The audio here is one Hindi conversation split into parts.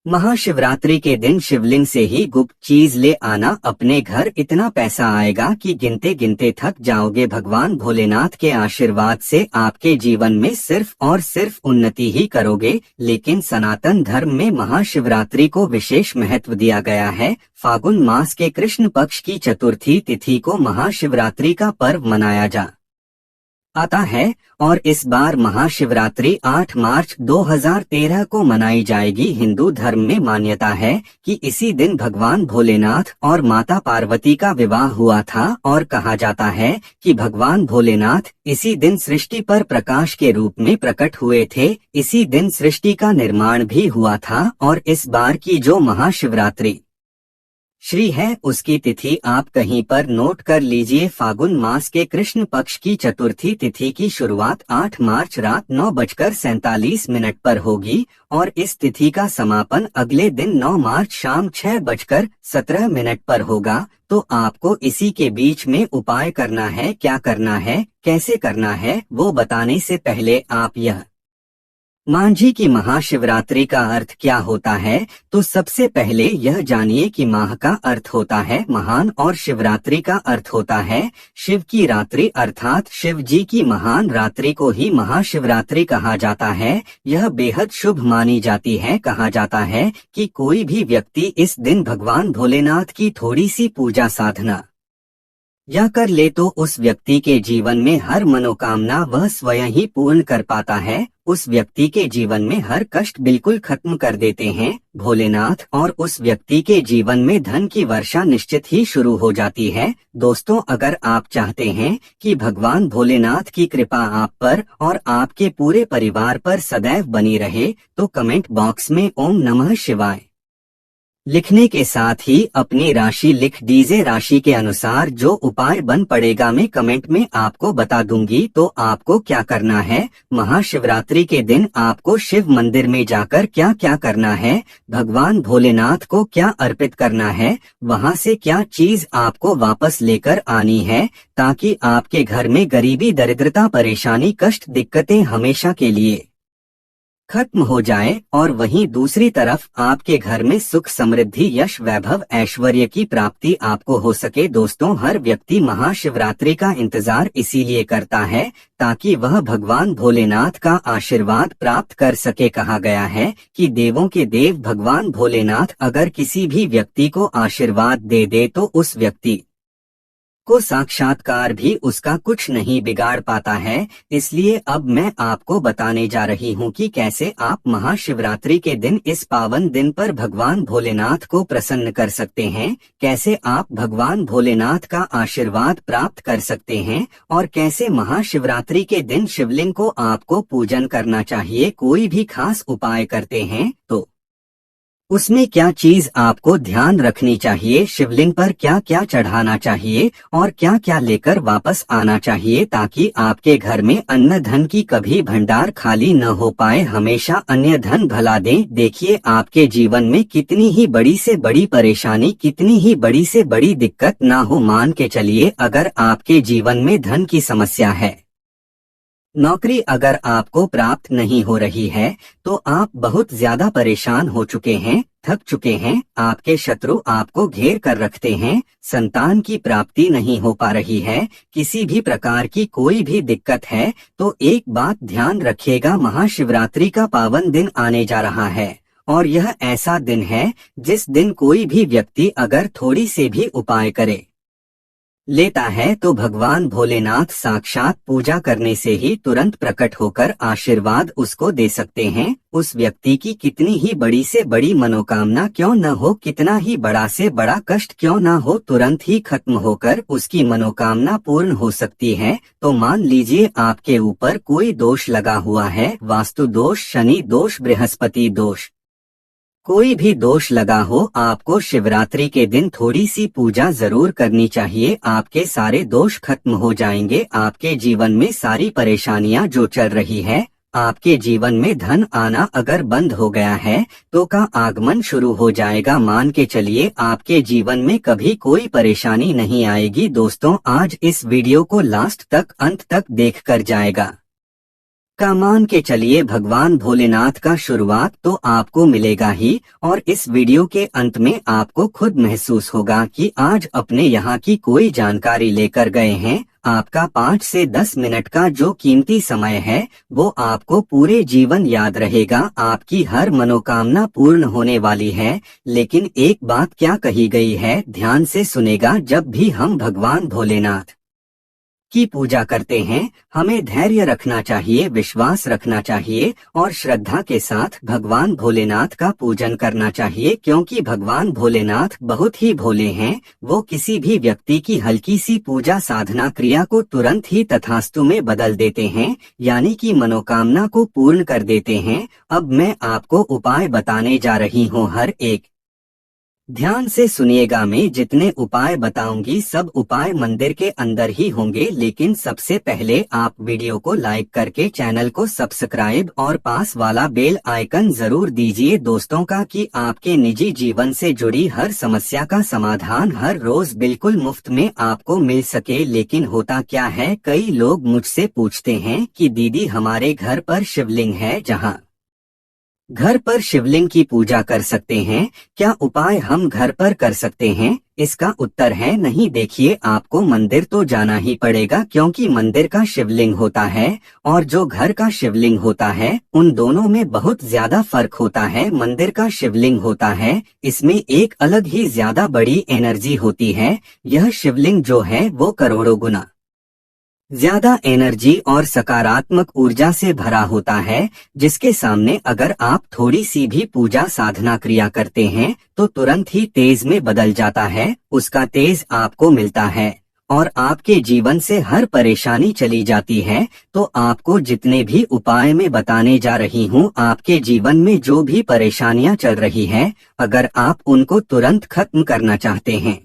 महाशिवरात्रि के दिन शिवलिंग से ही गुप्त चीज ले आना अपने घर, इतना पैसा आएगा कि गिनते गिनते थक जाओगे। भगवान भोलेनाथ के आशीर्वाद से आपके जीवन में सिर्फ और सिर्फ उन्नति ही करोगे। लेकिन सनातन धर्म में महाशिवरात्रि को विशेष महत्व दिया गया है। फागुन मास के कृष्ण पक्ष की चतुर्थी तिथि को महाशिवरात्रि का पर्व मनाया आता है और इस बार महाशिवरात्रि 8 मार्च 2013 को मनाई जाएगी। हिंदू धर्म में मान्यता है कि इसी दिन भगवान भोलेनाथ और माता पार्वती का विवाह हुआ था और कहा जाता है कि भगवान भोलेनाथ इसी दिन सृष्टि पर प्रकाश के रूप में प्रकट हुए थे। इसी दिन सृष्टि का निर्माण भी हुआ था और इस बार की जो महाशिवरात्रि श्री है उसकी तिथि आप कहीं पर नोट कर लीजिए। फागुन मास के कृष्ण पक्ष की चतुर्थी तिथि की शुरुआत 8 मार्च रात 9:47 पर होगी और इस तिथि का समापन अगले दिन 9 मार्च शाम 6:17 पर होगा। तो आपको इसी के बीच में उपाय करना है। क्या करना है, कैसे करना है, वो बताने से पहले आप यह मांझी की महाशिवरात्रि का अर्थ क्या होता है, तो सबसे पहले यह जानिए कि माह का अर्थ होता है महान और शिवरात्रि का अर्थ होता है शिव की रात्रि, अर्थात शिव जी की महान रात्रि को ही महाशिवरात्रि कहा जाता है। यह बेहद शुभ मानी जाती है। कहा जाता है कि कोई भी व्यक्ति इस दिन भगवान भोलेनाथ की थोड़ी सी पूजा साधना या कर ले तो उस व्यक्ति के जीवन में हर मनोकामना वह स्वयं ही पूर्ण कर पाता है। उस व्यक्ति के जीवन में हर कष्ट बिल्कुल खत्म कर देते हैं भोलेनाथ और उस व्यक्ति के जीवन में धन की वर्षा निश्चित ही शुरू हो जाती है। दोस्तों, अगर आप चाहते हैं कि भगवान भोलेनाथ की कृपा आप पर और आपके पूरे परिवार पर सदैव बनी रहे तो कमेंट बॉक्स में ओम नमः शिवाय लिखने के साथ ही अपनी राशि लिख दीजिए। राशि के अनुसार जो उपाय बन पड़ेगा मैं कमेंट में आपको बता दूंगी। तो आपको क्या करना है, महाशिवरात्रि के दिन आपको शिव मंदिर में जाकर क्या क्या करना है, भगवान भोलेनाथ को क्या अर्पित करना है, वहां से क्या चीज आपको वापस लेकर आनी है ताकि आपके घर में गरीबी, दरिद्रता, परेशानी, कष्ट, दिक्कतें हमेशा के लिए खत्म हो जाए और वहीं दूसरी तरफ आपके घर में सुख, समृद्धि, यश, वैभव, ऐश्वर्य की प्राप्ति आपको हो सके। दोस्तों, हर व्यक्ति महाशिवरात्रि का इंतजार इसीलिए करता है ताकि वह भगवान भोलेनाथ का आशीर्वाद प्राप्त कर सके। कहा गया है कि देवों के देव भगवान भोलेनाथ अगर किसी भी व्यक्ति को आशीर्वाद दे दे तो उस व्यक्ति को साक्षात्कार भी उसका कुछ नहीं बिगाड़ पाता है। इसलिए अब मैं आपको बताने जा रही हूँ कि कैसे आप महाशिवरात्रि के दिन, इस पावन दिन पर भगवान भोलेनाथ को प्रसन्न कर सकते हैं, कैसे आप भगवान भोलेनाथ का आशीर्वाद प्राप्त कर सकते हैं और कैसे महाशिवरात्रि के दिन शिवलिंग को आपको पूजन करना चाहिए। कोई भी खास उपाय करते हैं तो उसमें क्या चीज आपको ध्यान रखनी चाहिए, शिवलिंग पर क्या क्या चढ़ाना चाहिए और क्या क्या लेकर वापस आना चाहिए ताकि आपके घर में अन्न धन की कभी भंडार खाली न हो पाए, हमेशा अन्य धन भला दे। देखिए, आपके जीवन में कितनी ही बड़ी से बड़ी परेशानी, कितनी ही बड़ी से बड़ी दिक्कत ना हो, मान के चलिए अगर आपके जीवन में धन की समस्या है, नौकरी अगर आपको प्राप्त नहीं हो रही है तो आप बहुत ज्यादा परेशान हो चुके हैं, थक चुके हैं, आपके शत्रु आपको घेर कर रखते हैं, संतान की प्राप्ति नहीं हो पा रही है, किसी भी प्रकार की कोई भी दिक्कत है, तो एक बात ध्यान रखिएगा, महाशिवरात्रि का पावन दिन आने जा रहा है और यह ऐसा दिन है जिस दिन कोई भी व्यक्ति अगर थोड़ी से भी उपाय करे लेता है तो भगवान भोलेनाथ साक्षात पूजा करने से ही तुरंत प्रकट होकर आशीर्वाद उसको दे सकते हैं। उस व्यक्ति की कितनी ही बड़ी से बड़ी मनोकामना क्यों न हो, कितना ही बड़ा से बड़ा कष्ट क्यों न हो, तुरंत ही खत्म होकर उसकी मनोकामना पूर्ण हो सकती है। तो मान लीजिए आपके ऊपर कोई दोष लगा हुआ है, वास्तु दोष, शनि दोष, बृहस्पति दोष, कोई भी दोष लगा हो, आपको शिवरात्रि के दिन थोड़ी सी पूजा जरूर करनी चाहिए। आपके सारे दोष खत्म हो जाएंगे। आपके जीवन में सारी परेशानियां जो चल रही है, आपके जीवन में धन आना अगर बंद हो गया है तो का आगमन शुरू हो जाएगा। मान के चलिए आपके जीवन में कभी कोई परेशानी नहीं आएगी। दोस्तों, आज इस वीडियो को लास्ट तक, अंत तक देख कर जाएगा। का मान के चलिए भगवान भोलेनाथ का शुरुआत तो आपको मिलेगा ही, और इस वीडियो के अंत में आपको खुद महसूस होगा कि आज अपने यहाँ की कोई जानकारी लेकर गए हैं। आपका 5 से 10 मिनट का जो कीमती समय है वो आपको पूरे जीवन याद रहेगा। आपकी हर मनोकामना पूर्ण होने वाली है। लेकिन एक बात क्या कही गई है, ध्यान से सुनेगा। जब भी हम भगवान भोलेनाथ की पूजा करते हैं हमें धैर्य रखना चाहिए, विश्वास रखना चाहिए और श्रद्धा के साथ भगवान भोलेनाथ का पूजन करना चाहिए, क्योंकि भगवान भोलेनाथ बहुत ही भोले हैं। वो किसी भी व्यक्ति की हल्की सी पूजा साधना क्रिया को तुरंत ही तथास्तु में बदल देते हैं, यानी कि मनोकामना को पूर्ण कर देते हैं। अब मैं आपको उपाय बताने जा रही हूँ, हर एक ध्यान से सुनिएगा। मैं जितने उपाय बताऊंगी सब उपाय मंदिर के अंदर ही होंगे, लेकिन सबसे पहले आप वीडियो को लाइक करके चैनल को सब्सक्राइब और पास वाला बेल आइकन जरूर दीजिए दोस्तों का, कि आपके निजी जीवन से जुड़ी हर समस्या का समाधान हर रोज बिल्कुल मुफ्त में आपको मिल सके। लेकिन होता क्या है, कई लोग मुझसे पूछते हैं कि दीदी हमारे घर पर शिवलिंग है, जहाँ घर पर शिवलिंग की पूजा कर सकते हैं, क्या उपाय हम घर पर कर सकते हैं? इसका उत्तर है नहीं। देखिए, आपको मंदिर तो जाना ही पड़ेगा, क्योंकि मंदिर का शिवलिंग होता है और जो घर का शिवलिंग होता है उन दोनों में बहुत ज्यादा फर्क होता है। मंदिर का शिवलिंग होता है, इसमें एक अलग ही ज्यादा बड़ी एनर्जी होती है। यह शिवलिंग जो है वो करोड़ों गुना ज्यादा एनर्जी और सकारात्मक ऊर्जा से भरा होता है, जिसके सामने अगर आप थोड़ी सी भी पूजा साधना क्रिया करते हैं तो तुरंत ही तेज में बदल जाता है। उसका तेज आपको मिलता है और आपके जीवन से हर परेशानी चली जाती है। तो आपको जितने भी उपाय मैं बताने जा रही हूँ, आपके जीवन में जो भी परेशानियां चल रही है, अगर आप उनको तुरंत खत्म करना चाहते हैं,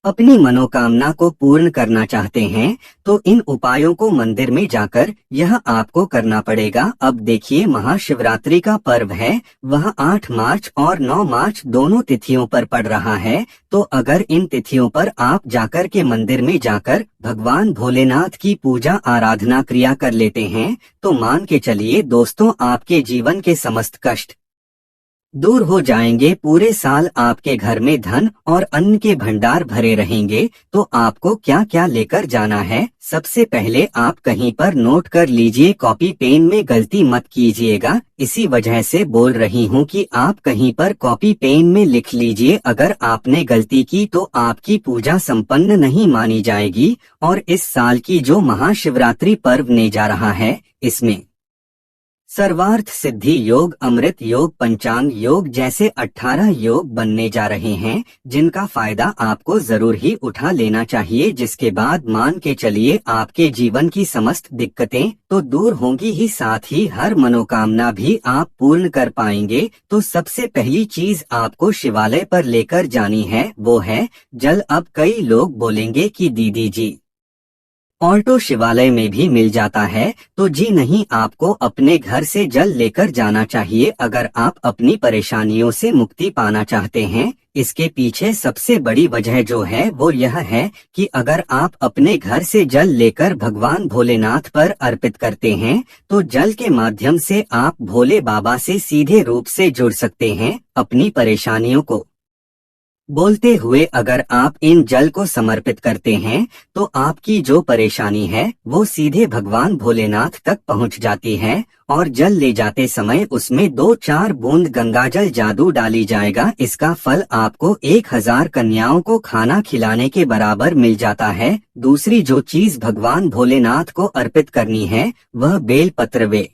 अपनी मनोकामना को पूर्ण करना चाहते हैं, तो इन उपायों को मंदिर में जाकर यह आपको करना पड़ेगा। अब देखिए, महाशिवरात्रि का पर्व है, वह 8 मार्च और 9 मार्च दोनों तिथियों पर पड़ रहा है। तो अगर इन तिथियों पर आप जाकर के मंदिर में जाकर भगवान भोलेनाथ की पूजा आराधना क्रिया कर लेते हैं, तो मान के चलिए दोस्तों, आपके जीवन के समस्त कष्ट दूर हो जाएंगे। पूरे साल आपके घर में धन और अन्न के भंडार भरे रहेंगे। तो आपको क्या क्या लेकर जाना है, सबसे पहले आप कहीं पर नोट कर लीजिए, कॉपी पेन में गलती मत कीजिएगा। इसी वजह से बोल रही हूँ कि आप कहीं पर कॉपी पेन में लिख लीजिए। अगर आपने गलती की तो आपकी पूजा संपन्न नहीं मानी जाएगी। और इस साल की जो महाशिवरात्रि पर्व ने जा रहा है, इसमें सर्वार्थ सिद्धि योग, अमृत योग, पंचांग योग जैसे 18 योग बनने जा रहे हैं, जिनका फायदा आपको जरूर ही उठा लेना चाहिए। जिसके बाद मान के चलिए आपके जीवन की समस्त दिक्कतें तो दूर होंगी ही, साथ ही हर मनोकामना भी आप पूर्ण कर पाएंगे। तो सबसे पहली चीज आपको शिवालय पर लेकर जानी है, वो है जल। अब कई लोग बोलेंगे कि दीदी जी ऑल्टो शिवालय में भी मिल जाता है, तो जी नहीं, आपको अपने घर से जल लेकर जाना चाहिए अगर आप अपनी परेशानियों से मुक्ति पाना चाहते हैं। इसके पीछे सबसे बड़ी वजह जो है वो यह है कि अगर आप अपने घर से जल लेकर भगवान भोलेनाथ पर अर्पित करते हैं, तो जल के माध्यम से आप भोले बाबा से सीधे रूप से जुड़ सकते हैं। अपनी परेशानियों को बोलते हुए अगर आप इन जल को समर्पित करते हैं, तो आपकी जो परेशानी है वो सीधे भगवान भोलेनाथ तक पहुंच जाती है। और जल ले जाते समय उसमें 2-4 बूंद गंगाजल जादू डाली जाएगा। इसका फल आपको 1000 कन्याओं को खाना खिलाने के बराबर मिल जाता है। दूसरी जो चीज भगवान भोलेनाथ को अर्पित करनी है, वह बेलपत्र।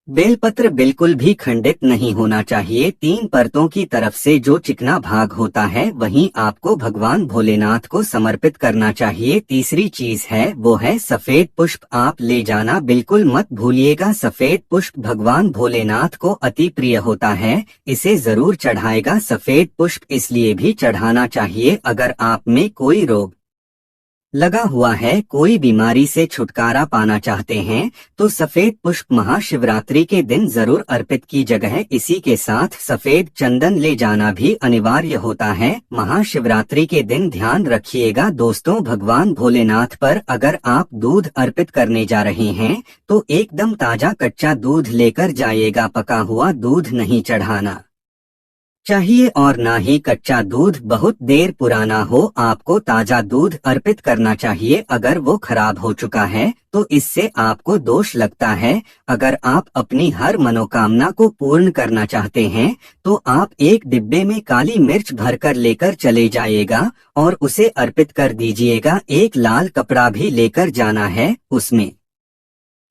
बेलपत्र बिल्कुल भी खंडित नहीं होना चाहिए। 3 परतों की तरफ से जो चिकना भाग होता है वहीं आपको भगवान भोलेनाथ को समर्पित करना चाहिए। तीसरी चीज है वो है सफेद पुष्प। आप ले जाना बिल्कुल मत भूलिएगा। सफेद पुष्प भगवान भोलेनाथ को अति प्रिय होता है, इसे जरूर चढ़ाएगा। सफेद पुष्प इसलिए भी चढ़ाना चाहिए अगर आप में कोई रोग लगा हुआ है, कोई बीमारी से छुटकारा पाना चाहते हैं तो सफेद पुष्प महाशिवरात्रि के दिन जरूर अर्पित की जगह इसी के साथ सफेद चंदन ले जाना भी अनिवार्य होता है। महाशिवरात्रि के दिन ध्यान रखिएगा दोस्तों, भगवान भोलेनाथ पर अगर आप दूध अर्पित करने जा रहे हैं तो एकदम ताजा कच्चा दूध लेकर जाइएगा, पका हुआ दूध नहीं चढ़ाना चाहिए और ना ही कच्चा दूध बहुत देर पुराना हो, आपको ताजा दूध अर्पित करना चाहिए। अगर वो खराब हो चुका है तो इससे आपको दोष लगता है। अगर आप अपनी हर मनोकामना को पूर्ण करना चाहते हैं तो आप एक डिब्बे में काली मिर्च भरकर लेकर चले जाइएगा और उसे अर्पित कर दीजिएगा। एक लाल कपड़ा भी लेकर जाना है, उसमें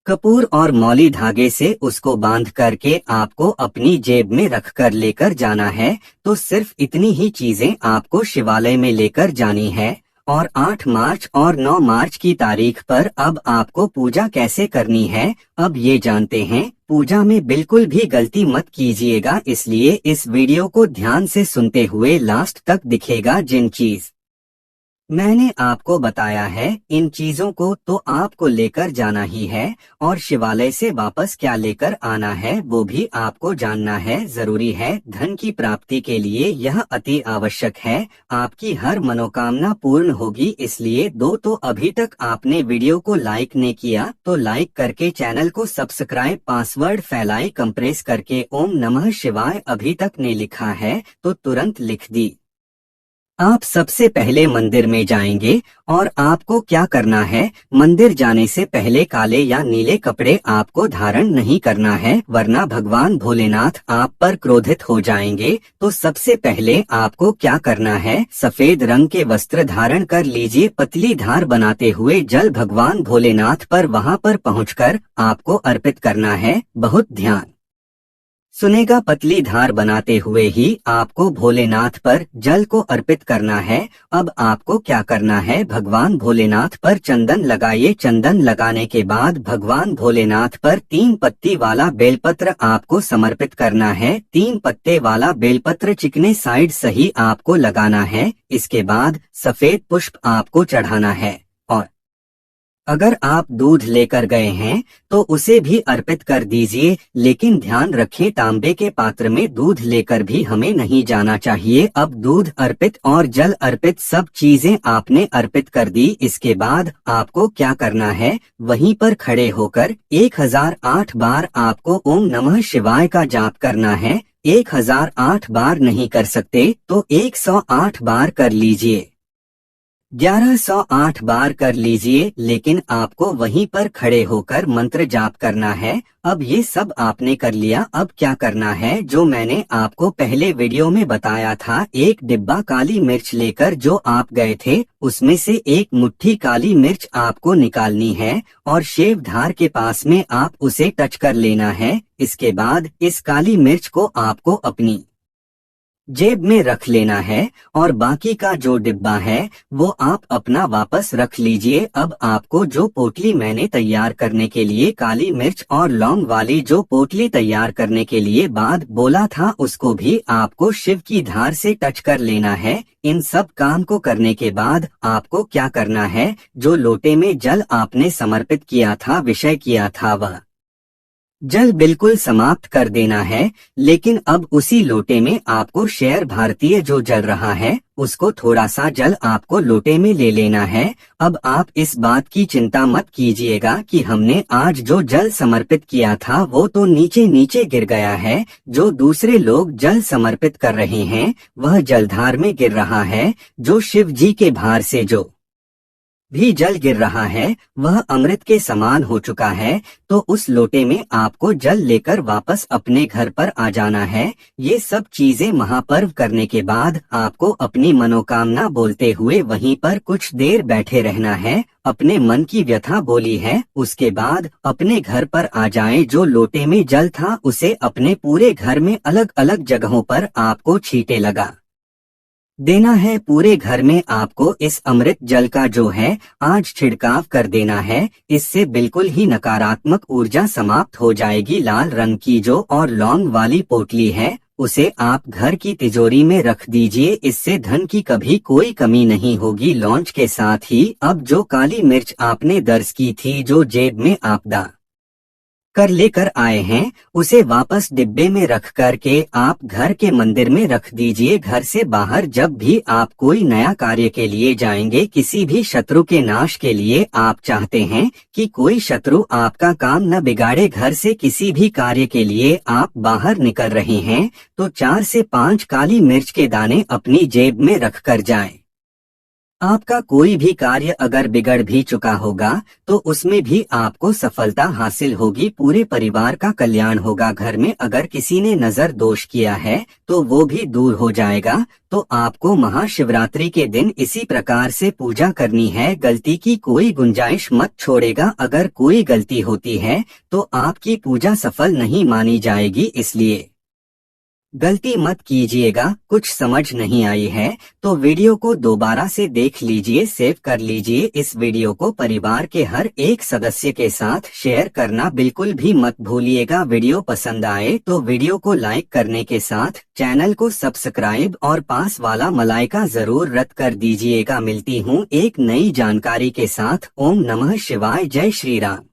कपूर और मौली धागे से उसको बांध करके आपको अपनी जेब में रख कर लेकर जाना है। तो सिर्फ इतनी ही चीजें आपको शिवालय में लेकर जानी है। और 8 मार्च और 9 मार्च की तारीख पर अब आपको पूजा कैसे करनी है, अब ये जानते हैं। पूजा में बिल्कुल भी गलती मत कीजिएगा, इसलिए इस वीडियो को ध्यान से सुनते हुए लास्ट तक दिखेगा। जिन चीज मैंने आपको बताया है इन चीजों को तो आपको लेकर जाना ही है, और शिवालय से वापस क्या लेकर आना है वो भी आपको जानना है, जरूरी है। धन की प्राप्ति के लिए यह अति आवश्यक है। आपकी हर मनोकामना पूर्ण होगी, इसलिए तो अभी तक आपने वीडियो को लाइक नहीं किया तो लाइक करके चैनल को सब्सक्राइब, पासवर्ड फैलाई कंप्रेस करके ओम नमः शिवाय अभी तक ने लिखा है तो तुरंत लिख दी। आप सबसे पहले मंदिर में जाएंगे और आपको क्या करना है, मंदिर जाने से पहले काले या नीले कपड़े आपको धारण नहीं करना है, वरना भगवान भोलेनाथ आप पर क्रोधित हो जाएंगे। तो सबसे पहले आपको क्या करना है, सफेद रंग के वस्त्र धारण कर लीजिए। पतली धार बनाते हुए जल भगवान भोलेनाथ पर वहां पर पहुंचकर आपको अर्पित करना है। बहुत ध्यान सुनेगा, पतली धार बनाते हुए ही आपको भोलेनाथ पर जल को अर्पित करना है। अब आपको क्या करना है, भगवान भोलेनाथ पर चंदन लगाइए। चंदन लगाने के बाद भगवान भोलेनाथ पर 3 पत्ती वाला बेलपत्र आपको समर्पित करना है। 3 पत्ते वाला बेलपत्र चिकने साइड सही आपको लगाना है। इसके बाद सफेद पुष्प आपको चढ़ाना है, और अगर आप दूध लेकर गए हैं तो उसे भी अर्पित कर दीजिए। लेकिन ध्यान रखें, तांबे के पात्र में दूध लेकर भी हमें नहीं जाना चाहिए। अब दूध अर्पित और जल अर्पित सब चीजें आपने अर्पित कर दी। इसके बाद आपको क्या करना है, वहीं पर खड़े होकर 1008 बार आपको ओम नमः शिवाय का जाप करना है। 1008 बार नहीं कर सकते तो 108 बार कर लीजिए, 1108 बार कर लीजिए, लेकिन आपको वहीं पर खड़े होकर मंत्र जाप करना है। अब ये सब आपने कर लिया, अब क्या करना है, जो मैंने आपको पहले वीडियो में बताया था। एक डिब्बा काली मिर्च लेकर जो आप गए थे उसमें से एक मुट्ठी काली मिर्च आपको निकालनी है और शेव धार के पास में आप उसे टच कर लेना है। इसके बाद इस काली मिर्च को आपको अपनी जेब में रख लेना है और बाकी का जो डिब्बा है वो आप अपना वापस रख लीजिए। अब आपको जो पोटली मैंने तैयार करने के लिए काली मिर्च और लौंग वाली जो पोटली तैयार करने के लिए बाद बोला था, उसको भी आपको शिव की धार से टच कर लेना है। इन सब काम को करने के बाद आपको क्या करना है, जो लोटे में जल आपने समर्पित किया था, विषय किया था, वह जल बिल्कुल समाप्त कर देना है। लेकिन अब उसी लोटे में आपको शेयर भारतीय जो जल रहा है उसको थोड़ा सा जल आपको लोटे में ले लेना है। अब आप इस बात की चिंता मत कीजिएगा कि हमने आज जो जल समर्पित किया था वो तो नीचे नीचे गिर गया है। जो दूसरे लोग जल समर्पित कर रहे हैं वह जलधार में गिर रहा है। जो शिव जी के भार से जो भी जल गिर रहा है वह अमृत के समान हो चुका है। तो उस लोटे में आपको जल लेकर वापस अपने घर पर आ जाना है। ये सब चीजें महापर्व करने के बाद आपको अपनी मनोकामना बोलते हुए वहीं पर कुछ देर बैठे रहना है। अपने मन की व्यथा बोली है, उसके बाद अपने घर पर आ जाएं। जो लोटे में जल था उसे अपने पूरे घर में अलग अलग जगहों पर आपको छींटे लगा देना है। पूरे घर में आपको इस अमृत जल का जो है आज छिड़काव कर देना है। इससे बिल्कुल ही नकारात्मक ऊर्जा समाप्त हो जाएगी। लाल रंग की जो और लौंग वाली पोटली है उसे आप घर की तिजोरी में रख दीजिए, इससे धन की कभी कोई कमी नहीं होगी। लॉन्च के साथ ही अब जो काली मिर्च आपने दर्ज की थी, जो जेब में आपदा कर लेकर आए हैं, उसे वापस डिब्बे में रख कर के आप घर के मंदिर में रख दीजिए। घर से बाहर जब भी आप कोई नया कार्य के लिए जाएंगे, किसी भी शत्रु के नाश के लिए आप चाहते हैं कि कोई शत्रु आपका काम न बिगाड़े, घर से किसी भी कार्य के लिए आप बाहर निकल रहे हैं, तो 4 से 5 काली मिर्च के दाने अपनी जेब में रख कर जाएं। आपका कोई भी कार्य अगर बिगड़ भी चुका होगा तो उसमें भी आपको सफलता हासिल होगी, पूरे परिवार का कल्याण होगा। घर में अगर किसी ने नजर दोष किया है तो वो भी दूर हो जाएगा। तो आपको महाशिवरात्रि के दिन इसी प्रकार से पूजा करनी है, गलती की कोई गुंजाइश मत छोड़ेगा। अगर कोई गलती होती है तो आपकी पूजा सफल नहीं मानी जाएगी, इसलिए गलती मत कीजिएगा। कुछ समझ नहीं आई है तो वीडियो को दोबारा से देख लीजिए, सेव कर लीजिए। इस वीडियो को परिवार के हर एक सदस्य के साथ शेयर करना बिल्कुल भी मत भूलिएगा। वीडियो पसंद आए तो वीडियो को लाइक करने के साथ चैनल को सब्सक्राइब और पास वाला मलाइका जरूर रद्द कर दीजिएगा। मिलती हूँ एक नई जानकारी के साथ। ओम नमः शिवाय, जय श्री राम।